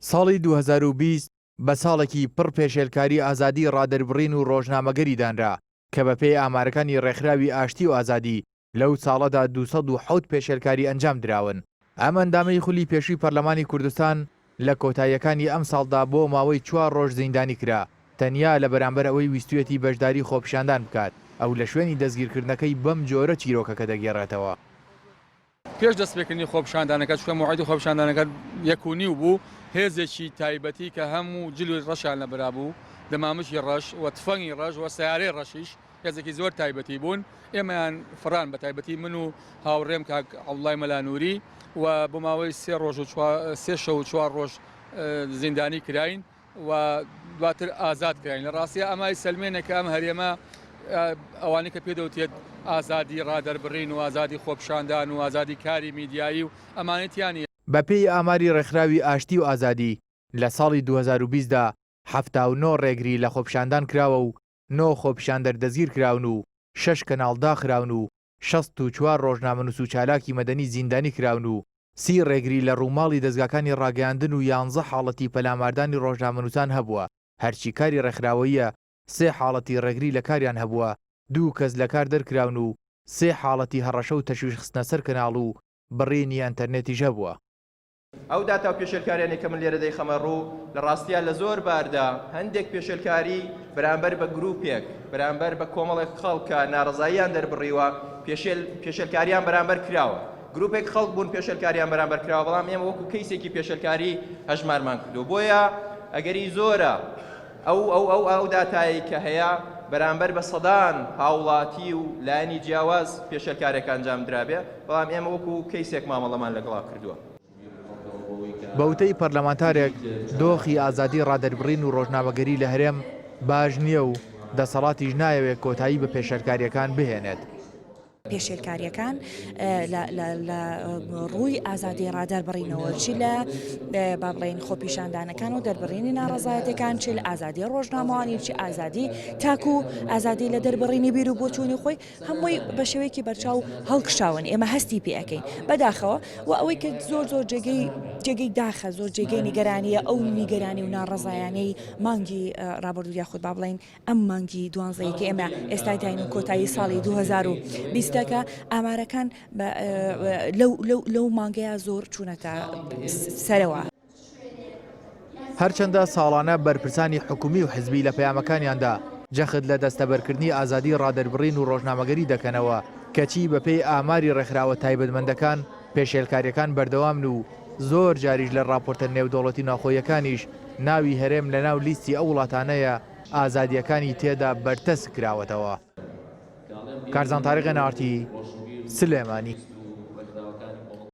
ساڵی 2020 بە ساڵێکی پڕ پێشێلکاری ئازادی ڕادەربڕین و ڕۆژنامەگەری دانرا کە بە پێی ئامارەکانی ڕێکخراوی ئاشتی و ئازادی لەو ساڵەدا 207 پێشێلکاری ئەنجام دراون. ئەم ئەندامەی خولی پێشووی پەرلەمانی کوردستان لە کۆتاییەکانی ئەم ساڵدا بۆ ماوەی 4 ڕۆژ زیندانی کرا تەنیا لە بەرامبەر ئەوەی ویستوێتی بەشداری خۆپیشاندان بکات ئەو لە شوێنی دەستگیرکردنەکەی بەم جۆرە چیرۆکەکە دەگێڕێتەوە. پێش دەستپێکردنی خۆپیشاندانەکە چکە موعیدی خۆپیشاندانەکە 1.5 بوو هێزێکی تایبەتی کە هەموو جلوی ڕەشیان لەبرا بوو دەمامشی ڕەش و تفەنگی ڕەش و سیارەی ڕەشیش هێزێکی زۆر تایبەتی بوون ئێمەیان فڕان بە تایبەتی من و هاوڕێم کاک عەبدوڵڵای مەلانووری و بۆ ماوەی 3 ڕۆژ و 3 شەو و 4 ڕۆژ زیندانی کراین و دواتر ئازاد کراین. لە ڕاستیە ئەمای سەلمێنێکە ئەم هەرێمە ئەوانەی کە پێدەوتێت ئازادی ڕادەربڕین و ئازادی خۆپیشاندان و ئازادی کاری میدیایی و ئەمانەتیانی بەپێی ئاماری ڕێکخراوی ئاشتی و ئازادی لە ساڵی 2020دا 79 ڕێگری لە خۆپیشاندان کراوە و 9 خۆپیشاندەر دەستگیر کراون و 6 کەناڵ داخراون و 64 ڕۆژنامەنووس و چالاکی مەدەنی زیندانی کراون و 30 ڕێگری لە ڕووماڵی دەستگاکانی ڕاگەیاندن و 11 حاڵەتی پەلاماردانی ڕۆژنامەنووسان هەبووە. هەرچی کاری ڕێکخراوەیە 3 حاڵەتی ڕێگری لە کاریان هەبووە 2 کەس لە کار دەرکراون و 3 حاڵەتی هەڕەشە و تەشویش خستنە سەر کەناڵ و بڕینی ئەنتەرنێتیش هەبووە. ئەو داتا و پێشێلکاریانی کە من لێرە دەیخەمە ڕوو لە ڕاستیە لە زۆر باردا هەندێک پێشێلکاری بەرامبەر بە گروپێک بەرامبەر بە کۆمەڵێک خەڵکە ناڕزاییان دەربڕیوە پێشێلکاریان بەرامبەر کراوە. گروپێک خەڵک بوون پێشێلکاریان بەرامبەر کراوە بەڵام ئێمە وەکو کەیسێکی پێشێلکاری هەژمارمان کردو. بۆیە ئەگەری زۆرە ئەو داتایی کە هەیە بەرامبەر بە سەدان هاوڵاتی و لایەنی جیاواز پێشێلکارێک ئەنجام درابێ بەڵام ئێمە وەکو کەیسێک مامەڵەمان لەگەڵا کردووە. بەوتەی پەرلەمانتارێک دۆخی ئازادی ڕادەربڕین و ڕۆژنامەگەری لە هەرێم باش نییە و دەسەڵاتیش نایەوێت کۆتایی بە پێشێلکاریەکان بهێنێت. پێشێلکاریەکان لە ڕووی ئازادی ڕادەربڕینەوە چی لە با بڵێن خۆپیشاندانەکان و دەربڕینی ناڕەزایەتەکان چ لە ئازادی ڕۆژنامەوانی چی ئازادی تاکو ئازادی لە دەربڕینی بیر و بۆچوونی خۆی هەمووی بە شێوەیەکی بەرچاو هەڵکشاون ئێمە هەستی پێ ئەەکەین بەداخەوە و ئەوەی کە زۆر جێگەی داخە زۆر جێگەی نیگەرانیە ئەو نیگەرانی و ناڕەزایانەی مانگی ڕابردوو یاخود با بڵێن ئەم مانگی 12 کە ئێمە ئێستای داین و کۆتایی ساڵی 2020 کە ئامارەکان لەو مانگەیە زۆر چوونەتە سەرەوە. هەرچەندە ساڵانە بەرپرسانی حکومی و حزبی لە پەیامەکانیاندا جەخت لە دەستەبەرکردنی ئازادی ڕادەربڕین و ڕۆژنامەگەری دەکەنەوە کەچی بەپێی ئاماری ڕێکخراوە تایبەتمەندەکان پێشێلکاریەکان بەردەوامن و زۆر جاریش لە راپۆرتە نێودەوڵەتی ناخۆیەکانیش ناوی هەرێم لە ناو لیستی ئەو وڵاتانەیە ئازادیەکانی تێدا بەرتەس کراوەتەوە. کارزان تاریخ نارتی سلێمانی